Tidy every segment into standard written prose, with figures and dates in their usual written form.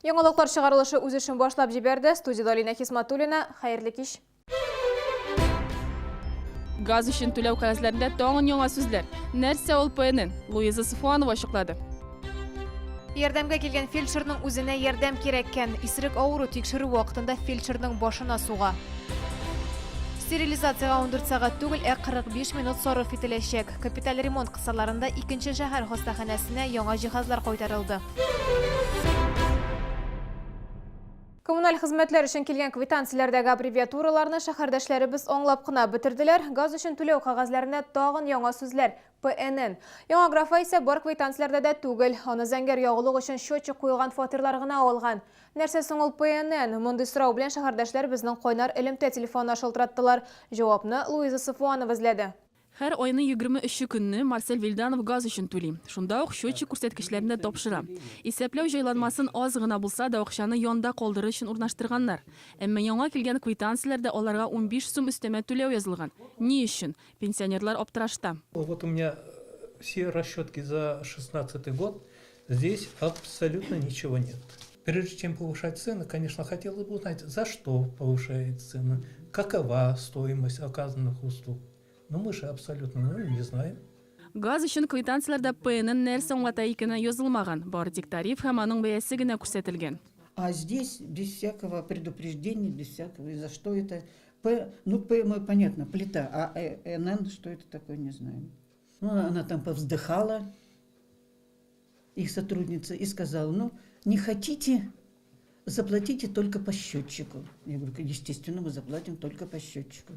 Яңалыклар чыгарылышы үз эшен башлап җибәрде. Студияда Алина Хисматуллина. Хәерле кич. Gaz үшін төләү кәгазьләрендә тагын яңа сүзләр. Нәрсә ул ПНН? Луиза Сафуанова ачыклады. Ярдәмгә килгән фельдшерның үзенә ярдәм кирәккән. Исерек авыру тикшерү вакытында фельдшерның башына суга. Стерилизацияга 14 сәгать түгел, 45 минут сарыф ителәчәк. Капиталь ремонт кысаларында 2-нче шәһәр хастаханәсенә яңа җиһазлар кайтарылды. Коммуналь хезмәтләр өчен килгән квитанцияләрдәге аббревиатураларны шәһәрдәшләребез аңлап кына бетерделәр. Газ өчен түләү кәгазьләренә тагын яңа сүзләр ПНН. Яңа графа исә бар квитанцияләрдә дә түгел. Аны зәңгәр ягылык өчен счетчик куелган фатирлар гына алган. Нәрсә соң ул ПНН? Мондый сорау белән шәһәрдәшләр безнең кайнар элемтә телефонына шылтыраттылар. Җавапны Луиза Сафуанова эзләде. Һәр айның 23 көнне Марсель Вильданов газ өчен түли. Шунда ук счетчик күрсәткечләрендә тапшыра. Исәпләү җайланмасын аз гына булса да акчаны янда калдырыр өчен урнаштырганнар. Әмма яңа килгән квитанцияләрдә аларга 15 сум өстәмә түләү язылган. Ни өчен? Пенсионерлар аптырашта. Вот у меня все расчетки за 2016 год, здесь абсолютно ничего нет. Прежде чем повышать цены, конечно, хотелось бы узнать, за что повышает цены, какова стоимость оказанных услуг. Но мы же абсолютно не знаем. Газ өчен квитанцияләрдә ПНН нәрсә аңлата икәнен язылмаган. Бары тик тариф һәм аның бәясе генә күрсәтелгән. А здесь без всякого предупреждения, без всякого, и за что это? П, ну, П, мы, понятно, плита, а НН, что это такое, не знаем. Ну, она там повздыхала, их сотрудница, и сказала, ну, не хотите, заплатите только по счетчику. Я говорю, естественно, мы заплатим только по счетчику.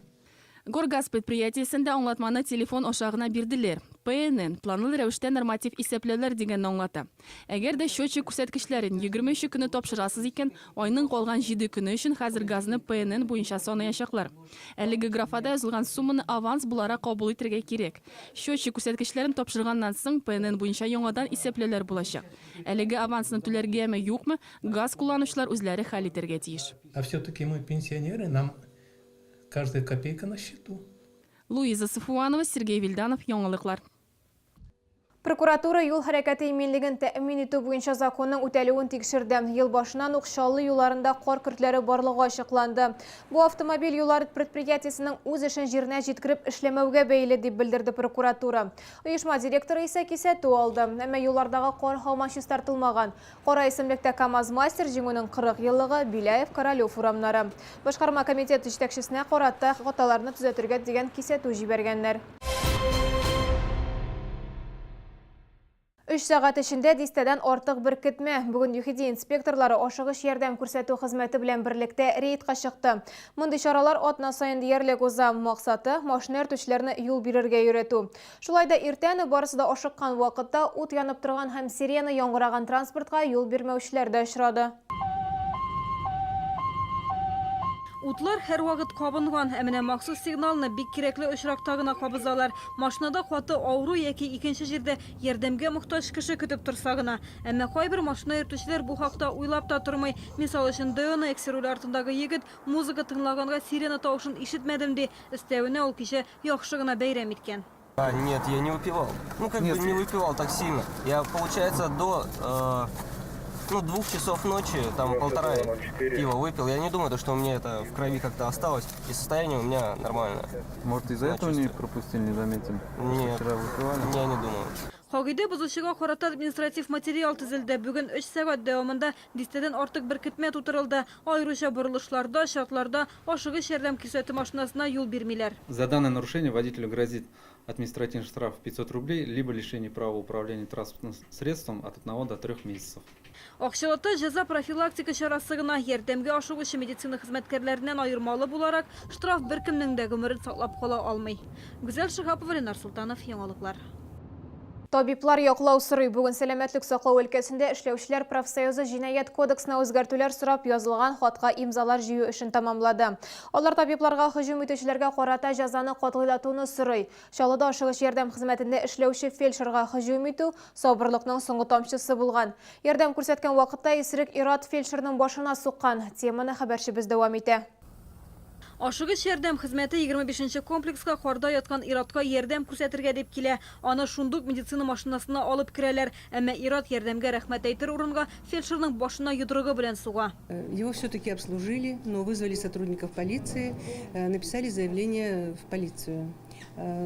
Горгаз предприятиесендә аңлатманы телефон ашагына бирделәр. ПНН планлы рәвештә норматив исәпләүләр дигәнне аңлата. Әгәр дә счетчик күрсәткечләрен 23 көнне тапшырасыз икән, айның калган 7 көне өчен хәзер газны ПНН буенча санаячаклар. Әлеге графада язылган сумманы аванс буларак кабул итәргә кирәк. Счетчик күрсәткечләрен тапшырганнан соң ПНН буенча яңадан исәпләүләр булачак. Әлеге авансны түләргәме, юкмы, газ кулланучылар үзләре хәл итәргә тиеш. А все-таки мы пенсионеры, нам каждая копейка на счету. Луиза Сафуанова, Сергей Вильданов, яңалыклар. Прокуратура юл хәрәкәте иминлеген тәэмин итү буенча законның үтәлүен тикшерде. Ел башыннан ук Чаллы юлларында кар көртләре барлыгы ачыкланды. Бу автомобиль юллары предприятиесенең үз эшен җиренә җиткереп эшләмәүгә бәйле дип белдерде прокуратура. Оешма директоры исә кисәтү алды. Әмма юллардагы кар һаман чистартылмаган. Кара исемлектә КамАЗ-Мастер җиңүнең 40 еллыгы Биляев Королев урамнары. Башкарма комитеты җитәкчесенә карата хаталарны төзәтергә дигән кисәтү җибәргәннәр. 3 сәгать эчендә дистәдән артык беркетмә. Бүген ЮХИДИ инспекторлары ашыгыч ярдәм күрсәтү хезмәте белән берлектә рейдка чыкты. Мондый чаралар атна саен диярлек уза. Максаты машина йөртүчеләрне юл бирергә өйрәтү. Шулай да иртәне барысы да ашыккан вакытта ут янып торган һәм сирена яңгыраган транспортка юл бирмәүчеләр дә очрады. Утлар һәр вакыт кабынган, әмінә махсус сигналны бик кирәкле очракта гына кабызалар. Машинада каты авыру яки икенче җирдә ярдәмгә мохтаҗ кеше көтеп торса гына. Әмма кайбер машина йөртүчеләр бу хакта уйлап та тормый. Мисал өчен Дэона эксерүле артындагы егет музыка тыңлаганга сирена тавышын ишетмәдем ди. Өстәвенә ул кичә яхшы гына бәйрәм иткән. Нет, я не выпивал. Ну, как бы не выпивал так сильно. Я, получается, до 2 часов ночи, там 1,5 пива выпил. Я не думаю, что у меня это в крови как-то осталось. И состояние у меня нормальное. Может, из-за этого не пропустили, не заметили? Нет, я не думаю. Хагыйдә бузучыга карата административ материал төзелде. Бүген 3 сәгать дәвамында дистәдән артык беркетмә тутырылды. Аеруча борылышларда, шартларда ашыгыч ярдәм күрсәтү машинасына юл бирмиләр. За данное нарушение водителю грозит административный штраф 500 рублей, либо лишение права управления транспортным средством от 1 до 3 месяцев. Акчалата җәза профилактика чарасы гына ярдәмгә ашыгучы медицина хезмәткәрләреннән аермалы буларак штраф беркемнең дә гомерен саклап кала алмый. Гүзәл Шихапова, Ленар Султанов, яңалыклар. Табиблар яклау сорый. Бүген сәламәтлек саклау өлкәсендә эшләүчеләр профсоюзы җинаять кодексына үзгәртүләр сорап язылган хатка имзалар җыю эшен тамамлады. Алар табибларга һөҗүм итүчеләргә карата җәзаны катгыйлатуны сорый. Чаллыда ашыгыч ярдәм хезмәтендә эшләүче фельдшерга һөҗүм итү сабырлыкның соңгы тамчысы булган. Ярдәм күрсәткән вакытта исерек ир-ат фельдшерның башына суккан. Теманы хәбәрчебез дәвам итә. Ашыгыч ярдәм хезмәте 25-нче комплекска карда яткан иратка ярдәм күрсәтергә дип килә. Аны шундук медицина машинасына алып керәләр. Әмма ират ярдәмгә рәхмәт әйтер урынга фельдшерның башына йодрыгы белән суга. Его все-таки обслужили, но вызвали сотрудников полиции, написали заявление в полицию.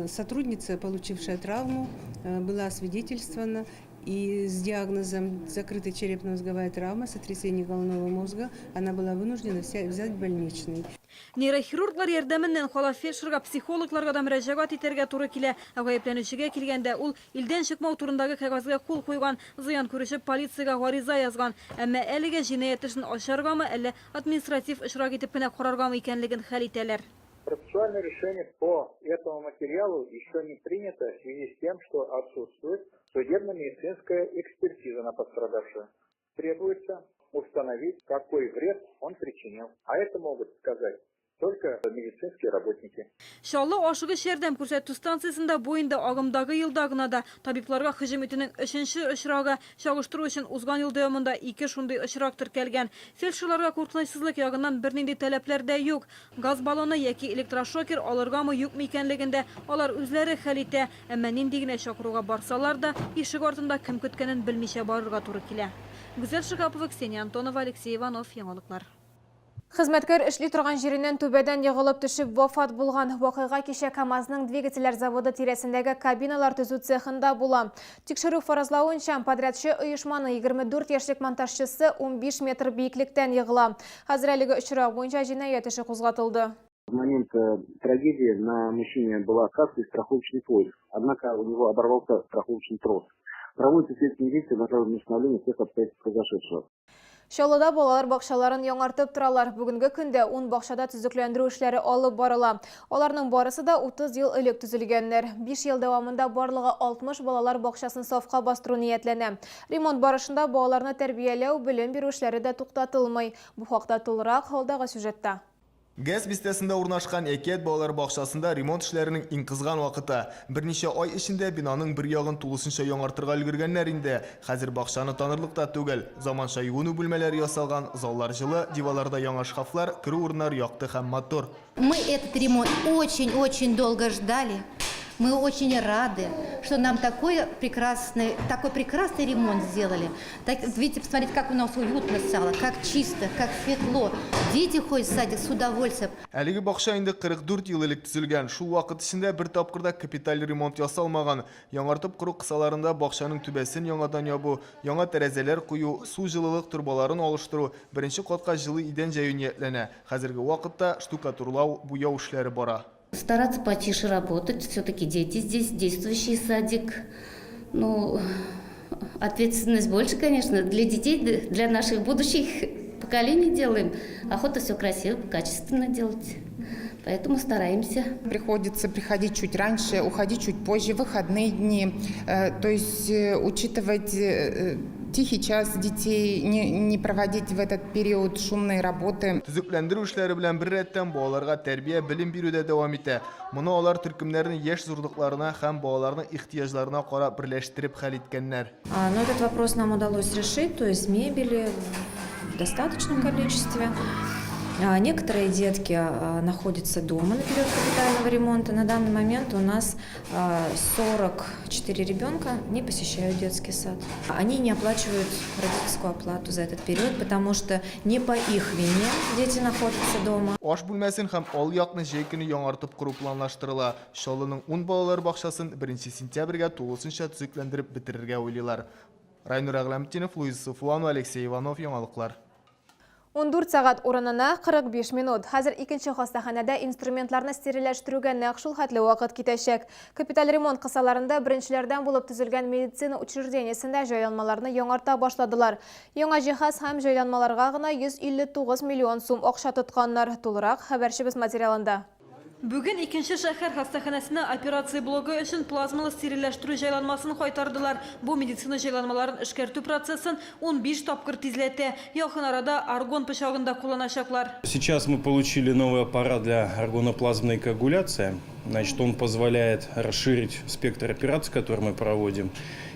Сотрудница, получившая травму, была освидетельствована и с диагнозом закрытая черепно-мозговая травма, сотрясение головного мозга, она была вынуждена взять больничный. Нейрохирурглар ярдәменнән кала фельдшерга, психологларга да мөрәҗәгать итәргә туры килә. Гаепләнүчегә килгәндә ул илдән чыкмау турындагы кәгазьгә кул куйган, зыян күрүче полициягә гариза язган. Әмма әлегә җинаять эшен ачаргамы, әллә административ очрак итеп кенә караргамы икәнлеген хәл итәләр. Процессуальное решение по этому материалу еще не принято в связи с тем, что отсутствует судебно-медицинская экспертиза на пострадавшего. Требуется установить, какой вред он причинил. А это могут сказать только медицинские работники. Шаллы ашыгыч ярдәм күрсәтү станциясында буенда агымдагы елда гына да табибларга һөҗүм итүнең 3нче очрагы чагыштыру өчен узган ел дәвамында 2 шундый очрак теркәлгән. Фельдшерларга куркынычсызлык ягыннан бернинди таләпләр дә юк. Газ баллоны яки электрошокер алыргамы юкмы икәнлегендә алар үзләре хәл итә. Әмма нинди генә чакыруга барсалар да ишек артында кем көткәнен белмичә барырга туры килә. Гүзәл Шикапова, Ксения Антонова, Алексей Иванов, Яңалыклар. Хезмәткәр эшли торган җиреннән түбәдән егылып төшеп вафат булган. Вакыйга кичә КАМАЗның двигательләр заводы тирәсендәге кабиналар төзү цехында була. Тикшерү фаразлавынча, подрядчы оешманы 24 яшьлек монтажчысы 15 метр биеклектән егыла. Хәзер әлеге очрак буенча җинаять эше кузгатылды. В момент трагедии на мужчине была каска и страховочный пояс, однако у него оборвался страховочный трос. Проводится следственные действия на установление всех обстоятельств произошедшего. Шаллыда балалар бакчаларын яңартып торалар. Бүгенге көндә 10 бакчада төзекләндерү эшләре алып барыла. Аларның барысы да 30 ел элек төзелгәннәр. 5 ел дәвамында барлыгы 60 балалар бакчасын сафка бастыру ниятләнә. Ремонт барышында балаларны тәрбияләү, белем бирү эшләре дә туктатылмый. Бу хакта тулырак алдагы сюжетта. ГЭС бистәсендә урнашкан Әкият балалар бакчасында ремонт эшләренең иң кызган вакыты. Берничә ай эчендә бинаның бер ягын тулысынча яңартырга өлгергәннәр инде. Хәзер бакчаны танырлык та түгел. Заманча юыну бүлмәләре ясалган, заллар җылы, диварларда яңа шкафлар, керү урыннары якты һәм матур. Мы этот ремонт очень-очень долго ждали. Мы очень рады, что нам такой прекрасный ремонт сделали. Так, видите, посмотрите, как у нас уютно стало, как чисто, как светло. Дети ходят в садик с удовольствием. Әлеге бакча инде 44 ел элек төзелгән. Шул вакыт эчендә бер тапкырда капиталь ремонт ясалмаган. Яңартып кору кысаларында бакчаның түбәсен яңадан ябу, яңа тәрәзәләр кую, су җылылык турбаларын алыштыру, беренче катка җылы идән җәю ниятләнә. Хәзерге вакытта штукатурлау, буяу эшләре бара. Стараться потише работать, все-таки дети здесь, действующий садик. Ну, ответственность больше, конечно, для детей, для наших будущих поколений делаем. Охота все красиво, качественно делать. Поэтому стараемся. Приходится приходить чуть раньше, уходить чуть позже, выходные дни. То есть учитывать тихий час детей, не проводить в этот период шумные работы. Төзекләндерү эшләре белән бер рәттән балаларга тәрбия, белем бирүдә дәвам итә. Моны алар төркемнәрнең яшь зурлыкларына һәм балаларның ихтыяҗларына карап берләштереп хәл иткәннәр. Но этот вопрос нам удалось решить, то есть мебели в достаточном количестве. Некоторые детки находятся дома на период капитального ремонта. На данный момент у нас 44 ребенка не посещают детский сад. Они не оплачивают родительскую оплату за этот период, потому что не по их вине дети находятся дома. Аш бүлмәсен һәм ал якны җәй көне яңартып кору планлаштырыла. Шаллының 10 балалар бакчасын 1 сентябрьгә тулысынча төзекләндереп бетерергә уйлыйлар. Райнур Әгләмтинов, Луис Суфуан, Алексей Иванов, Яңалыклар. 14 сәгать урынына 45 минут. Хәзер икенче хастаханәдә инструментларны стерильләштерүгә нәкъ шул хәтле вакыт китәчәк. Капиталь ремонт кысаларында беренчеләрдән булып төзелгән медицина учреждениесендә җайланмаларны яңарта башладылар. Яңа җиһаз һәм җайланмаларга гына 159 миллион сум акча тотканнар. Тулырак хәбәрчебез материалында. Бүген икенче шәһәр хастаханәсенә операция блогы өчен плазмалы стерильләштерү җайланмасын кайтардылар. Бу медицина җайланмаларын эшкәртү процессын 15 тапкыр тизләтә. Якын арада аргон пычагында кулланачаклар. Сейчас мы получили новый аппарат для аргоноплазменной коагуляции. Значит, он позволяет расширить спектр операций, которые мы проводим,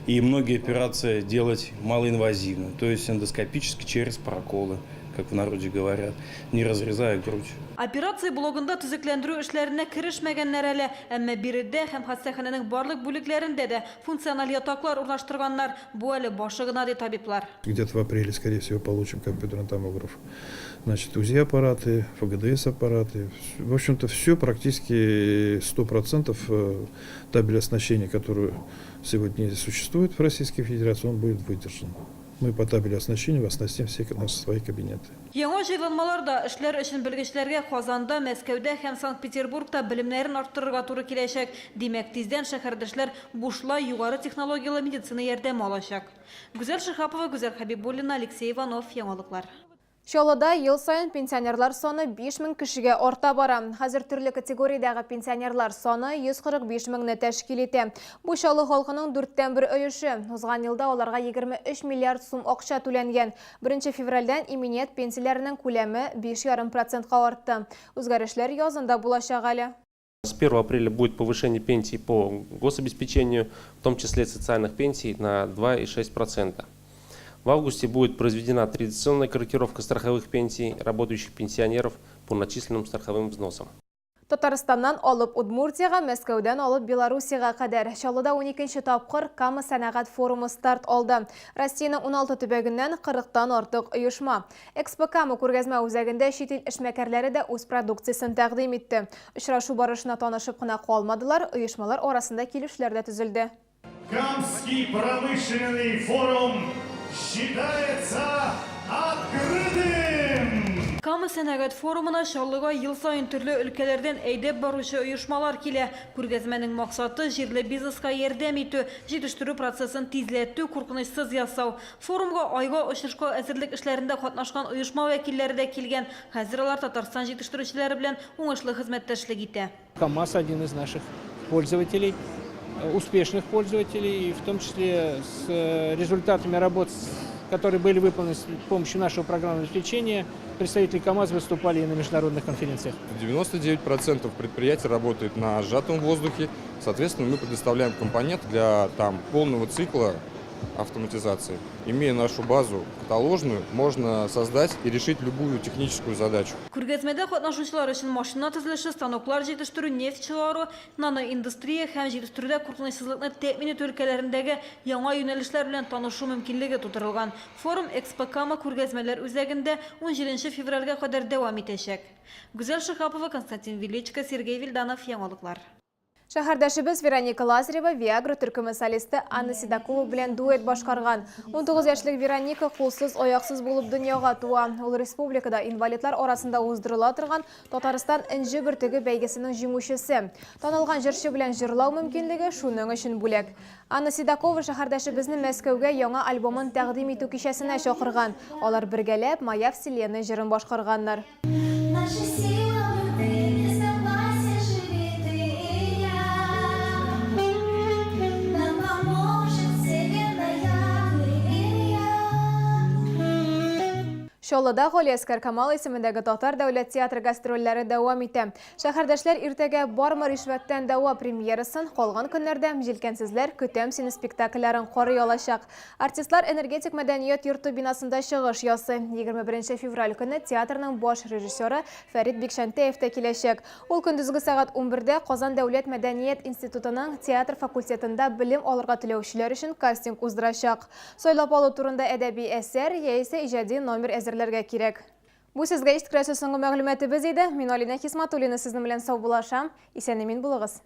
и многие операции делать малоинвазивно, то есть эндоскопически через проколы. как в народе говорят, не разрезая грудь. Операция блогында түзекләндерү эшләренә керешмәгәннәр әле, әмма биредә һәм хастаханәнең барлык бүлекләрендә дә функциональ ятаклар урнаштырганнар. Бу әле башы гына ди табиблар. Где-то в апреле, скорее всего, получим компьютерный томограф. Значит, УЗИ-аппараты, ФГДС-аппараты. В общем-то, все практически 100% табель оснащения, который сегодня существует в Российской Федерации, он будет выдержан. Мы по табелю оснащения оснастим все наши свои кабинеты. Яңа җайланмаларда эшләр өчен белгечләргә Казанда, Мәскәүдә һәм Санкт-Петербургта белемнәрен арттырырга туры киләчәк. Димәк, тиздән шәһәрдәшләр бушлай югары технологиялы медицина ярдәме алачак. Гүзәл Шихапова, Гүзәл Хәбибуллина, Алексей Иванов, Яңалыклар. Чаллыда ел сайын пенсионерлар саны 5000 кешегә арта бара. Хәзер төрле категориядәге пенсионерлар саны 145 меңне тәшкил итә. Бу Чаллы халкының 4/1 өлеше. Узган елда аларга 23 миллиард сум акча түләнгән. 1 февральдән иминет пенсияләренең күләме 5,5%-ка артты. Үзгәрешләр язында булачак әле. С 1 апреля будет повышение пенсий по гособеспечению, в том числе социальных пенсий, на 2,6%. В августе будет произведена традиционная корректировка страховых пенсий работающих пенсионеров по начисленным страховым взносам. Татарстаннан алып Удмуртияга, Мәскәүдән алып Белоруссияга кадәр Чаллыда 12-нче тапкыр Кама сәнәгать форумы старт алды. Россиянең 16 төбәгеннән 40-тан артык оешма. Экспо Кама күргәзмә үзәгендә чит ил эшмәкәрләре дә үз продукциясын тәкъдим итте. Очрашу барышына танышып кына калмадылар, оешмалар арасында килешүләр дә төзелде. Камский промышленный форум считается открытым! Кама сәнәгать форумына Чаллыга ел сайын төрле өлкәләрдән әйдәп баручы оешмалар килә. Күргәзмәнең максаты җирле бизнеска ярдәм итү, җитештерү процессын тизләтү, куркынычсыз ясау. Форумга айга очышка әзерлек эшләрендә катнашкан оешма вәкилләре дә килгән. Хәзер алар Татарстан җитештерүчеләре белән уңышлы хезмәттәшлек итә. КамАЗ один из наших пользователей, успешных пользователей, и в том числе с результатами работ, которые были выполнены с помощью нашего программного обеспечения, представители КамАЗ выступали и на международных конференциях. 99% предприятий работает на сжатом воздухе, соответственно, мы предоставляем компоненты для полного цикла автоматизации. Имея нашу базу каталожную, можно создать и решить любую техническую задачу. Күргәзмәдә катнашучылар өчен машина төзелеше, станоклар җитештерү, нефть чыгару, наноиндустрия һәм җитештерүдә куркынычсызлыкны тәэмин итү өлкәләрендәге яңа юнәлешләр белән танышу мөмкинлеге тудырылган. Форум Экспо Кама күргәзмәләр үзәгендә 17 февральгә кадәр дәвам итәчәк. Гүзәл Шихапова, Константин Величко, Сергей Вильданов, Яңалыклар. Шәһәрдәшебез Вероника Лазарева Виагра төркеме солисты Анна Седокова белән дуэт башкарган. 19 яшьлек Вероника кулсыз, аяксыз булып дөньяга туа. Ул республикада инвалидлар арасында уздырыла торган Татарстан инҗе бөртеге бәйгесенең җиңүчесе. Танылган җырчы белән җырлау мөмкинлеге шуның өчен бүләк. Анна Седокова шәһәрдәшебезне Мәскәүгә яңа альбомын тәкъдим итү кичәсенә чакырган. Алар бергәләп Моя вселенная җырын башкарганнар. Чаллыда Галиәскәр Камал исемендәге Татар дәүләт театры гастрольләре дәвам итә. Шәһәрдәшләр иртәгә «Бармы ришвәттән дәва» премьерасын, калган көннәрдә «Җилкәнсезләр көтәм сине» спектакльләрен карый алачак. Артистлар энергетик мәдәният йорты бинасында чыгыш ясый. 21 февраль көнне театрның баш режиссеры Фәрит Бикшәнтәев тә киләчәк. Ул көндезге сәгать 11-дә Казан дәүләт мәдәният институтының театр факультетында белем алырга теләүчеләр өчен кастинг уздырачак. Сайлап алу турында әдәби әсәр яисә иҗади номер әзерләргә кирәк. Бу сезгә ишеткәч соңгы мәгълүматыбыз иде. Мин Алина Хисматуллина сезнең белән сау булашам. Исән-имин булыгыз.